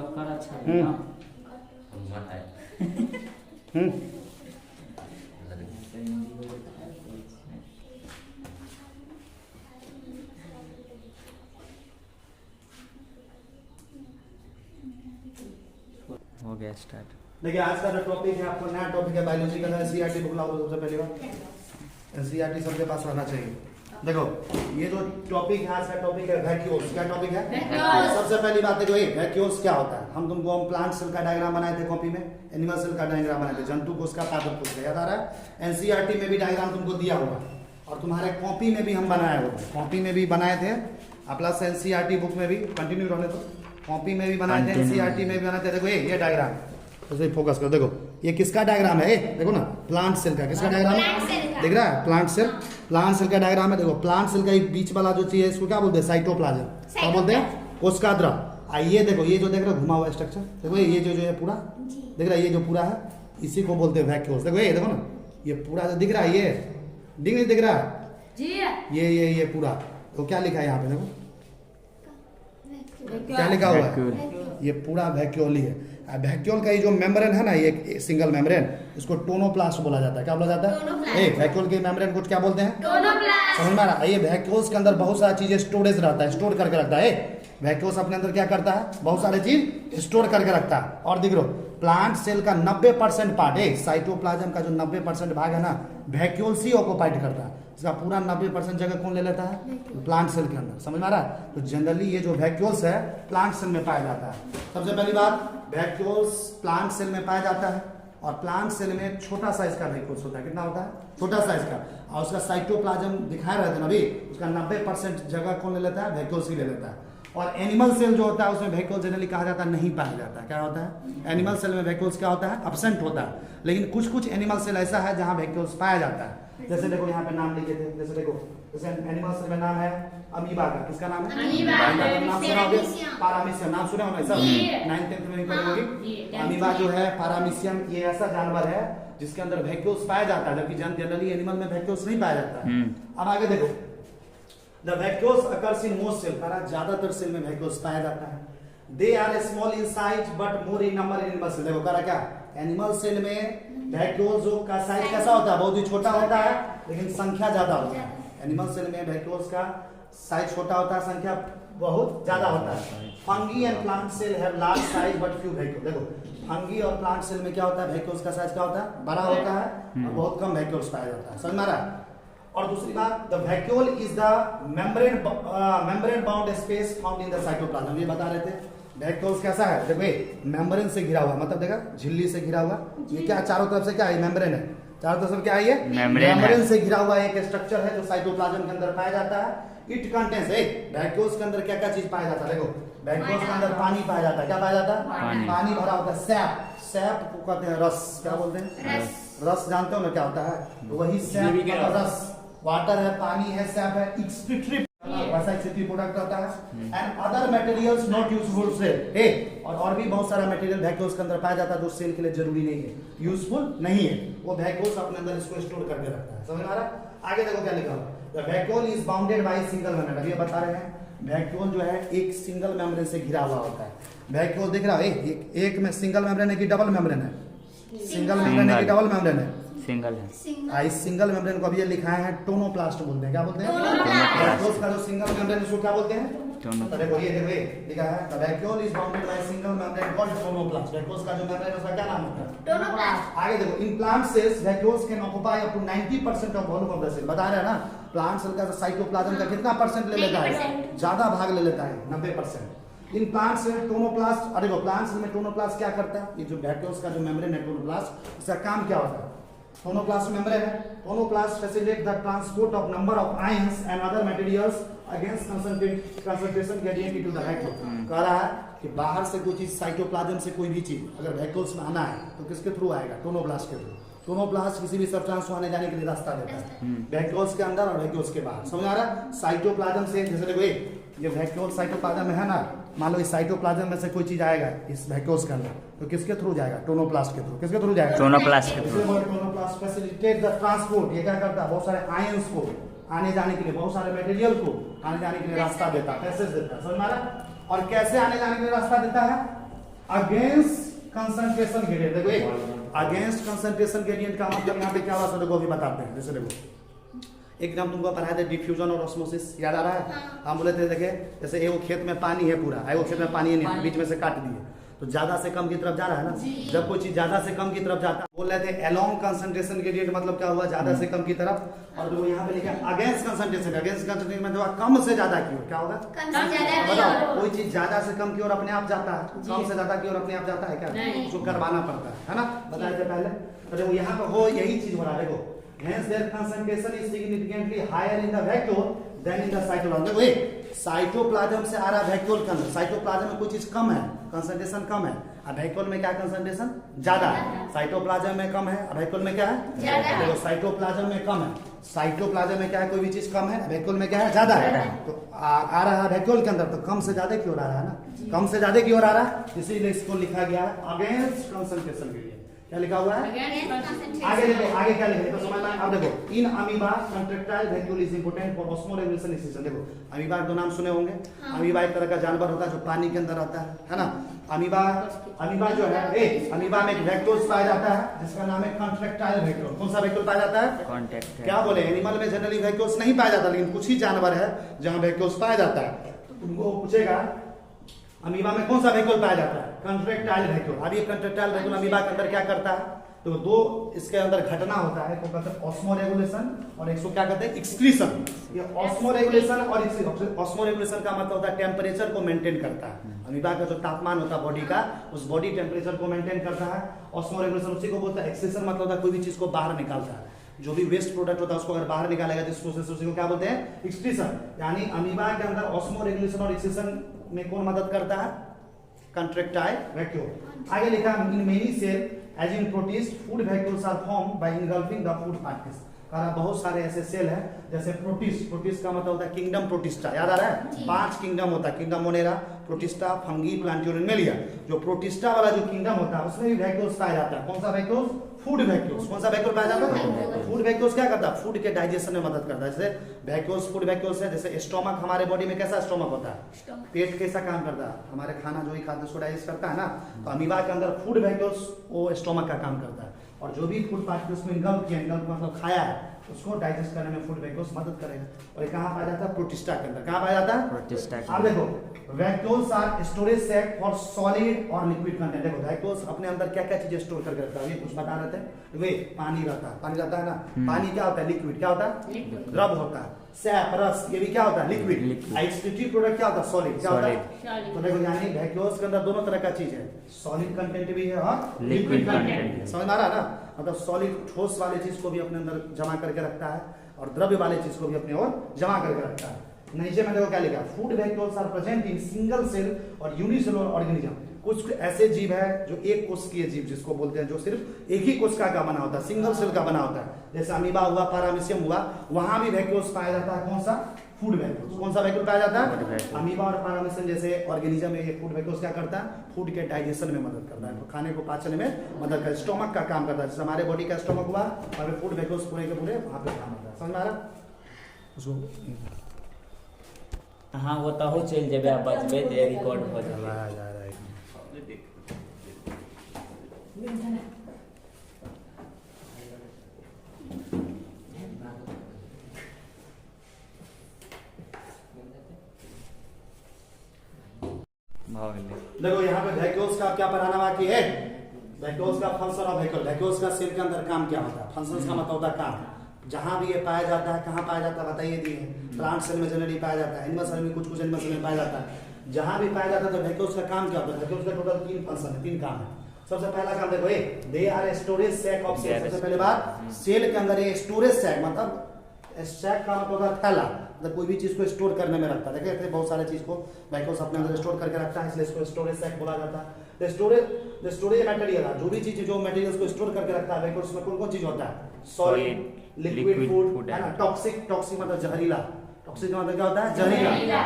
टक्कर अच्छा है ना। देखिए आज का जो टॉपिक है आपको नया टॉपिक है बायोलॉजी का। एनसीईआरटी बुक लाओ सबसे पहली बात। एनसीईआरटी सबके पास रहना चाहिए। देखो ये जो टॉपिक है आज का टॉपिक है वैक्यूल्स। क्या टॉपिक है? सबसे पहली बात देखो ये वैक्यूल्स क्या होता है। हम तुमको प्लांट सेल का डायग्राम बनाए थे कॉपी में, एनिमल सेल का डायग्राम बनाए थे, जंतु कोष का, पादप कोष का, याद आ रहा है? एनसीईआरटी में भी डायग्राम तुमको दिया होगा और तुम्हारे कॉपी में भी हम बनाए होगा। कॉपी में भी बनाए थे प्लस एनसीईआरटी बुक में भी कंटिन्यू रहने तो कॉपी में भी बनाए थे, एनसीईआरटी में भी बनाए थे। देखो ये डायग्राम तो फोकस करो। देखो ये किसका डायग्राम है? देखो ना प्लांट सेल का। किसका डायग्राम है? दिख रहा है? Plant cell. प्लांट सेल का डायग्राम है। देखो प्लांट सेल का एक बीच वाला जो चीज है इसको क्या बोलते हैं? साइटोप्लाज्म। क्या बोलते हैं? कोशिकाद्र। ये देखो ये जो देख रहे हो घुमा हुआ स्ट्रक्चर, देखो ये जो है पूरा दिख रहा है, ये जो पूरा है इसी को बोलते हैं वैक्यूल्स। देखो ये देखो ना ये पूरा जो दिख रहा है, ये दिख रहा है ये पूरा। तो क्या लिखा है यहाँ पे? देखो क्या लिखा हुआ है? ये पूरा वैक्यूल ही है। वैक्यूल का ये जो मेम्ब्रेन है ना, ये सिंगल मेम्ब्रेन, इसको टोनोप्लास्ट बोला जाता है। क्या बोला जाता है? वैक्यूल के मेम्ब्रेन को क्या बोलते हैं? टोनोप्लास्ट। समझ में आ रहा है? ये वैक्यूल्स के अंदर बहुत सारी चीजें स्टोरेज रहता है, स्टोर करके रखता है। वैक्यूल्स अपने अंदर क्या करता है? बहुत सारी चीज स्टोर करके रखता है। और दिख रो प्लांट सेल का 90% पार्ट है, साइटोप्लाज्म का जो 90% भाग है ना, वैक्यूल्स ही ऑक्युपाइड करता है। इसका पूरा 90% जगह कौन ले लेता है? प्लांट सेल के अंदर। समझ में आ रहा है? तो जनरली ये जो वैक्यूल्स है प्लांट सेल में पाया जाता है। सबसे पहली बात वैक्यूल्स प्लांट सेल में पाया जाता है और प्लांट सेल में छोटा साइज का वैक्यूल्स होता है। कितना होता है? छोटा साइज का। और उसका साइटोप्लाज्म दिखा रहे थे ना अभी, उसका 90% जगह कौन ले लेता है? वैक्यूल्स ही ले लेता है। और एनिमल सेल जो होता है उसमें वैक्यूल जनरली कहा जाता है नहीं पाया जाता है। क्या होता है? एनिमल सेल में वैक्यूल्स क्या होता है? अब्सेंट होता है। लेकिन कुछ कुछ एनिमल सेल ऐसा है जहां वैक्यूल्स पाया जाता है। जैसे देखो यहाँ पे नाम लिखे थे, जैसे देखो जैसे एनिमल सेल में नाम है अमीबा का। किसका नाम है? नाम सुना होगा? पारामीशियम। नाम सुना होगा सब 9th 10th में पढ़ी होगी। अमीबा जो है पारामीशियम, ये ऐसा जानवर है जिसके अंदर वैक्यूल्स पाया जाता है, जबकि जनरली एनिमल में वैक्यूल्स नहीं पाया जाता है। अब आगे देखो the vacuoles occurs in most cell. ज्यादातर सेल में वैक्यूल्स पाया जाता है। They are small in size but more in number in animal cell. देखो करा क्या? एनिमल सेल में वैक्यूल्स का साइज कैसा होता है? बहुत ही छोटा होता है, लेकिन संख्या ज्यादा होता है। एनिमल सेल में वैक्यूल्स का साइज छोटा होता है, संख्या बहुत ज्यादा होता है। Fungi and plant cell have large size but few vacuole. देखो फंगी और प्लांट सेल में क्या होता है? वैक्यूल्स का साइज क्या होता है? बड़ा होता है और बहुत कम वैक्यूल्स पाया जाता है। समझ में आ रहा है? और दूसरी बात the vacuole is the membrane bound space found in the cytoplasm. ये बता रहे थे वैक्यूल्स कैसा है? देखो मेम्ब्रेन से घिरा हुआ, मतलब देखा झिल्ली से घिरा हुआ। ये क्या चारों तरफ से क्या है? मेम्ब्रेन है। चारों तरफ से क्या है? ये मेम्ब्रेन से घिरा हुआ एक स्ट्रक्चर है जो साइटोप्लाज्म के अंदर पाया जाता है। इट कंटेन्स वैक्यूल्स के अंदर क्या क्या चीज पाया जाता है? देखो वैक्यूल्स के अंदर पानी पाया जाता है। क्या पाया जाता है? पानी भरा होता है। सैप, सैप को कहते हैं रस। क्या बोलते हैं? रस। जानते हो ना क्या होता है? तो वही सैप का रस। वाटर है, पानी है, सैप है, एक्सक्रीटरी प्रोडक्ट होता है। And other materials not useful cell. और भी बहुत सारा मटेरियल वैक्यूल्स के अंदर पाया जाता है जो सेल के लिए जरूरी नहीं है, यूजफुल नहीं है। वो वैक्यूल्स अपने अंदर इसको स्टोर करके रखता है। समझ में आ रहा है? आगे देखो क्या लिखा हुआ है। The vacuole is bounded by single membrane. अभी बता रहे हैं वैक्यूल जो है एक सिंगल मेम्ब्रेन से घिरा हुआ होता है। वैक्यूल दिख रहा है एक में सिंगल मेम्ब्रेन है कि डबल मेम्ब्रेन है? सिंगल मेम्ब्रेन है कि डबल मेम्ब्रेन है? सिंगल है। इस सिंगल मेम्ब्रेन को अभी ये लिखा है टोनोप्लास्ट बोलते हैं। क्या बोलते हैं? वैक्यूल्स का जो सिंगल मेम्ब्रेन इसको क्या बोलते हैं? देखो ये लिखा है the vacuole is bounded by single membrane called tonoplast. Vacuoles का जो मेम्ब्रेन है उसका क्या नाम होता है? टोनोप्लास्ट। आगे देखो in plant cells vacuoles can occupy up to 90% of volume of the cell. बता रहे हैं ना प्लांट सेल का साइटोप्लाज्म का कितना परसेंट ले लेता है? ज्यादा भाग ले लेता है, 90%। In plant cell tonoplast. देखो प्लांट सेल में टोनोप्लास्ट क्या करता है? ये जो वैक्यूल्स का जो मेम्ब्रेन है टोनोप्लास्ट, इसका काम क्या होता है? टोनोप्लास्ट मेम्ब्रेन है। Tonoplast facilitate the transport of number of ions and other materials against concentration gradient into the vacuole. कह रहा है कि बाहर से कोई चीज साइटोप्लाज्म से कोई भी चीज अगर वैक्यूल्स में आना है तो किसके थ्रू आएगा? टोनोप्लास्ट के थ्रू। टोनोप्लास्ट किसी भी सब्सटेंस को आने जाने के लिए रास्ता देता है, वैक्यूल्स के अंदर और वैक्यूल्स के बाहर। समझ आ रहा है? साइटोप्लाज्म से जैसे देखो ये वैक्यूल साइटोप्लाज्म में है ना, मान लो इस साइटोप्लाज्म में से कोई चीज आएगा इस वैक्यूल्स के अंदर तो किसके थ्रू जाएगा? टोनोप्लास्ट के थ्रू। किसके थ्रू जाएगा? टोनोप्लास्ट के through. Tonoplast facilitate the transport. ये क्या करता है? बहुत सारे आयंस को आने जाने के लिए, बहुत सारे मटेरियल को आने जाने के लिए रास्ता देता है, पैसेज देता है। समझ में आ रहा है? और कैसे आने जाने के लिए रास्ता देता है? Against concentration gradient. देखो अगेंस्ट कंसंट्रेशन ग्रेडियंट का मतलब यहाँ पे क्या हुआ, देखो अभी बताते हैं। जैसे देखो एक नाम तुमको पढ़ाया था डिफ्यूजन और ऑस्मोसिस, याद आ रहा है? हम बोले थे देखे जैसे एगो खेत में पानी है पूरा, एगो खेत में पानी नहीं, बीच में से काट दिए तो ज्यादा से कम की तरफ जा रहा है ना। जब कोई चीज ज्यादा से कम की तरफ जाता है, बोल रहे थे अलोंग कंसंट्रेशन ग्रेडियंट, मतलब क्या हुआ, ज्यादा से कम की तरफ। और जो यहाँ पे लिखा अगेंस्ट कंसंट्रेशन, अगेंस्ट कंसंट्रेशन मतलब कम से ज्यादा की ओर, क्या होगा? बताओ कोई चीज ज्यादा से कम की ओर अपने आप जाता है, कम से ज्यादा की ओर अपने आप जाता है क्या? उसको करवाना पड़ता है ना, बताए थे पहले। तो देखो यहाँ पे हो यही चीज हो रहा है। देखो hence their concentration is significantly higher in the vacuole than in the cytoplasm। देखो साइटोप्लाज्म से आ रहा है वैक्यूल के अंदर, साइटोप्लाज्म में कोई चीज कम है, कंसंट्रेशन कम है, अब वैक्यूल में क्या कंसंट्रेशन ज्यादा है। साइटोप्लाज्म में कम है, अब वैक्यूल में क्या है ज्यादा। देखो साइटोप्लाज्म में कम है, साइटोप्लाज्म में क्या है, कोई भी चीज कम है, वैक्यूल में क्या है ज्यादा है। तो आ रहा है वैक्यूल के अंदर, तो कम से ज्यादा की ओर आ रहा है ना, कम से ज्यादा की ओर आ रहा है, इसीलिए इसको लिखा गया है अगेंस्ट कंसंट्रेशन ग्रेडियंट। क्या लिखा हुआ है आगे? देखो आगे क्या लिखा है तो समझ में। अब देखो in amoeba contractile vacuole is important for osmoregulation excision. देखो अमीबा दो नाम सुने होंगे। अमीबा एक तरह का जानवर होता है जो पानी के अंदर रहता है ना। अमीबा जो है अमीबा में एक वैक्यूल्स पाया जाता है जिसका नाम है कंट्रैक्टाइल वैक्यूल। कौन सा वैक्यूल पाया जाता है? कॉन्टैक्ट। क्या बोले, एनिमल में जनरली वैक्यूल्स नहीं पाया जाता, लेकिन कुछ ही जानवर है जहां वैक्यूल्स पाया जाता है। तुमको पूछेगा अमीबा में कौन सा वैक्यूल पाया जाता है? Contractile vacuole. अब ये कंट्रैक्टाइल वैक्यूल अमीबा के अंदर क्या करता है, तो दो इसके अंदर घटना होता है, तो कहते हैं ऑस्मोरेगुलेशन और एक क्या कहते हैं एक्सक्रीशन। ये ऑस्मोरेगुलेशन और ऑस्मोरेगुलेशन का मतलब होता है टेम्परेचर को मेंटेन करता है। अमीबा का जो तापमान होता है बॉडी का, उस बॉडी टेम्परेचर को मेंटेन करता है। ऑस्मोरेगुलेशन उसी को बोलता है। एक्सक्रीशन मतलब होता है कोई भी चीज को बाहर निकालता है, जो भी वेस्ट प्रोडक्ट होता है उसको अगर बाहर निकालेगा जिस प्रोसेस उसी को क्या बोलते हैं एक्सक्रीशन। यानी अमीबा के अंदर ऑस्मोरेगुलेशन और एक्सक्रीशन में कौन मदद करता है? Contractile vacuole. आगे लिखा in many cell as in protist food vacuoles are formed by engulfing the food particles. कहा बहुत सारे ऐसे सेल हैं जैसे प्रोटिस्ट। प्रोटिस्ट का मतलब होता है किंगडम प्रोटिस्टा, याद आ रहा है? 5 किंगडम होता है, kingdom Monera, Protista, Fungi, Plantae, Animalia. जो प्रोटिस्टा वाला जो किंगडम होता है उसमें भी वैक्यूल्स पाया जाता है। कौन सा वैक्यूल्स? Food vacuoles. कौन सा वैक्यूल पाया जाता है? फूड वैक्यूल्स क्या करता है? फूड के डाइजेशन में मदद करता है। जैसे वैक्यूल्स फूड वैक्यूल्स है, जैसे स्टोमक हमारे बॉडी में कैसा स्टोमक होता है? पेट कैसा काम करता है? हमारे खाना जो ही खाते उसको डाइजेस्ट करता है ना। तो अमीबा के अंदर फूड वैक्यूल्स वो स्टोमक का काम करता है, और जो भी फूड पार्टिकल्स में इंगल्फ किया, इंगल्फ मतलब खाया है, उसको डाइजेस्ट करने में फूड वैक्यूल्स मदद करेगा। और ये कहाँ पाया जाता है? प्रोटिस्टा के अंदर। कहाँ पाया जाता है? प्रोटिस्टा। अब देखो vacuoles are storage sac for solid और लिक्विड कंटेंट। देखो वैक्यूल्स अपने अंदर क्या क्या चीजें स्टोर करके रखता है, ये कुछ बता रहे थे। वे पानी रहता है, पानी रहता है ना। पानी क्या होता है? लिक्विड। क्या होता है? द्रव होता है। सैप, रस, ये भी क्या होता है? लिक्विड। एक्सक्रीटिव प्रोडक्ट क्या होता है? सॉलिड। क्या होता है? तो देखो यानी वैक्यूल्स के अंदर दोनों तरह का चीज है, सॉलिड कंटेंट भी है और लिक्विड कंटेंट भी। समझ आ रहा है ना? मतलब सॉलिड ठोस वाले चीज को भी अपने अंदर जमा करके रखता है और द्रव्य वाले चीज को भी अपने ओर जमा करके रखता है। नीचे में देखो क्या लिखा है? Food vacuoles are present in single cell और यूनिसेलुलर ऑर्गेनिज्म। कुछ ऐसे जीव है जो एक कोशिकीय जीव जिसको बोलते हैं, जो सिर्फ एक ही कोशिका का बना होता है, सिंगल सेल का बना होता है। जैसे अमीबा हुआ, पैरामीशियम हुआ, वहां भी वैक्यूल्स पाया जाता है। कौन सा? Food vacuoles. कौन सा वैक्यूल पाया जाता है? अमीबा और पैरामीशियम जैसे ऑर्गेनिज्म में ये फूड वैक्यूल्स क्या करता है? फूड के डाइजेशन में मदद करता है, खाने को पाचन में मदद करता है, स्टोमक का काम करता है। जैसे हमारे बॉडी का स्टोमक हुआ और फूड वैक्यूल्स पूरे के पूरे वहां पे काम करता है। समझ में आ रहा? उसको हाँ वो तो हो चल जब आप बचबे दे रिकॉर्ड हो चलाया जा रहा है। देखो यहाँ पे वैक्यूल्स का क्या पढ़ाना बाकी है? वैक्यूल्स का फंक्शन ऑफ वैक्यूल। वैक्यूल्स का सेल के अंदर काम क्या होता है? फंक्शंस का मतलब होता है काम। जहां भी ये पाया जाता है, कहाँ पाया जाता है बताइए दिए। प्लांट सेल में जनरली पाया जाता है, एनिमल सेल में कुछ एनिमल सेल में पाया जाता है। जहां भी पाया जाता है तो वैक्यूल्स का काम क्या होता है? वैक्यूल्स का टोटल 3 फंक्शन है, 3 काम है। सबसे पहला काम देखो, they are storage sac of cell. सबसे पहले बात, सेल के अंदर ये स्टोरेज सैक मतलब सैक का मतलब होता है थैला, मतलब कोई भी चीज को स्टोर करने में रखता है। देखिए बहुत सारे चीज को वैक्यूल्स अपने अंदर स्टोर करके रखता है, इसलिए इसको स्टोरेज सैक बोला जाता है। स्टोरेज मटेरियल, जो भी चीज जो मटेरियल्स को स्टोर करके रखता है वैक्यूल्स में कौन कौन चीज होता है? सॉलिड, लिक्विड फूड है ना। टॉक्सिक मतलब जहरीला, टॉक्सिक मतलब क्या होता है? जहरीला।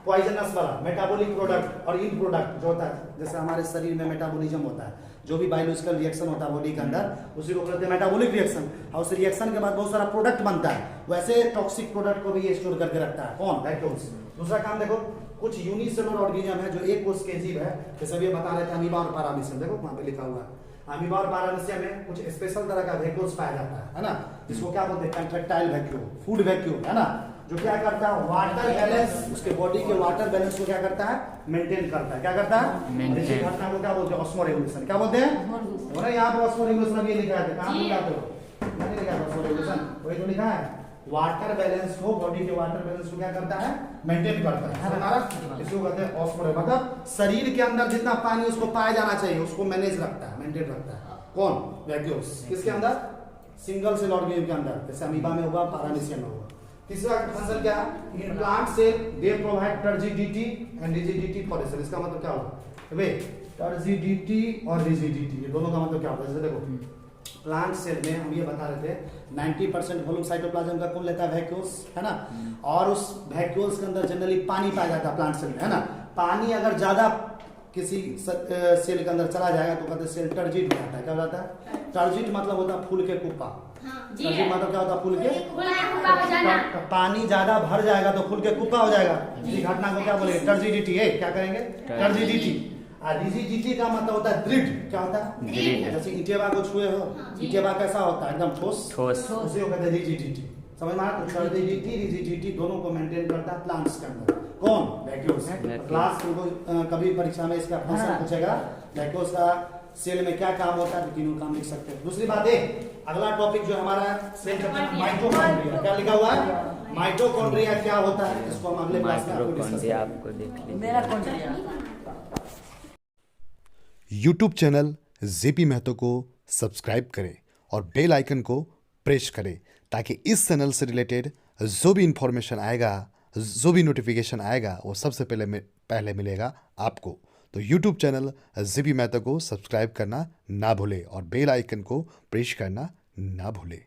पॉइजनस वाला, मेटाबॉलिक प्रोडक्ट और इन प्रोडक्ट जो होता है, जैसे हमारे शरीर में मेटाबॉलिज्म होता है, जो भी बायोलॉजिकल रिएक्शन होता है बॉडी के अंदर, उसी को बोलते हैं मेटाबॉलिक रिएक्शन। और उस रिएक्शन के बाद बहुत सारा प्रोडक्ट बनता है, वैसे टॉक्सिक प्रोडक्ट को भी ये स्टोर करके रखता है। कौन? वैक्यूल्स। दूसरा काम देखो, कुछ यूनिसेलुलर ऑर्गेनिज्म है जो एक कोष के जीव है, जैसे अभी बता रहे थे अमीबा और पैरामीशियम, देखो वहां पे लिखा हुआ है अमीबा और पैरामीशियम में कुछ स्पेशल तरह का वैक्यूल्स पाया जाता है ना, जिसको क्या बोलते हैं कंट्रैक्टाइल वैक्यूल, फूड वैक्यूल, है ना, जो क्या करता है वाटर बैलेंस, उसके बॉडी के वाटर बैलेंस को क्या करता है मेंटेन करता है, क्या करता है, इसी घटना को क्या बोलते हैं ऑस्मोरेगुलेशन, क्या बोलते हैं, और यहाँ पे ऑस्मोरेगुलेशन अभी लिखा है, कहां लिखा है, मैंने लिखा है ऑस्मोरेगुलेशन, वही तो लिखा है वाटर बैलेंस को, बॉडी के वाटर बैलेंस को क्या करता है मेंटेन करता है हमारा, इसको कहते हैं ऑस्मोरेगुलेशन, मतलब शरीर के अंदर जितना पानी उसको पाया जाना चाहिए उसको मैनेज रखता है, मेंटेन रखता है, कौन वैक्यूल्स, किसके अंदर, सिंगल सेल ऑर्गेनिज्म के अंदर, जैसे अमीबा में होगा, पैरामीशियम में होगा। तीसरा फंक्शन क्या है, in plant cell they provide turgidity and rigidity for cell, इसका मतलब क्या होगा वे टर्जिडिटी और रिजिडिटी, ये दोनों का मतलब क्या होता है, जैसे देखो प्लांट सेल में हम ये बता रहे थे 90% वॉल्यूम साइटोप्लाज्म का कौन लेता है वैक्यूल्स, है ना, और उस वैक्यूल्स के अंदर जनरली पानी पाया जाता है प्लांट सेल में, है ना, पानी अगर ज्यादा किसी सेल के अंदर चला जाएगा तो कहते हैं सेल टर्जिड हो जाता है, क्या हो जाता है, टर्जिड मतलब होता है फूल के कुप्पा, टर्जिड मतलब क्या होता है फूल के, पानी ज्यादा भर जाएगा तो फूल के कुप्पा हो जाएगा, इसी घटना को क्या बोलेंगे टर्जिडिटी है, क्या करेंगे टर्जिडिटी। रिजिडिटी का मतलब होता है दृढ़, क्या होता है दृढ़, जैसे ईंटेबा को छुए हो, ईंटेबा कैसा होता है एकदम ठोस, उसे कहते हैं रिजिडिटी, समझ में आया, तो टर्जिडिटी रिजिडिटी दोनों को मेंटेन करता है प्लांट्स के अंदर, कौन वैक्यूल्स, क्लास को कभी परीक्षा में इसका फंक्शन पूछेगा वैक्यूल्स का सेल में क्या काम होता है, तो तीनों काम लिख सकते हैं। दूसरी बात है अगला टॉपिक जो हमारा सेल माइटोकॉन्ड्रिया, क्या लिखा हुआ है माइटोकॉन्ड्रिया क्या होता है, इसको हम अगले क्लास में आपको डिस्कस करेंगे। यूट्यूब चैनल जेपी महतो को सब्सक्राइब करें और बेल आइकन को प्रेस करें ताकि इस चैनल से रिलेटेड जो भी इंफॉर्मेशन आएगा, जो भी नोटिफिकेशन आएगा वो सबसे पहले मिलेगा आपको। तो यूट्यूब चैनल जेपी महतो को सब्सक्राइब करना ना भूलें और बेल आइकन को प्रेस करना ना भूलें।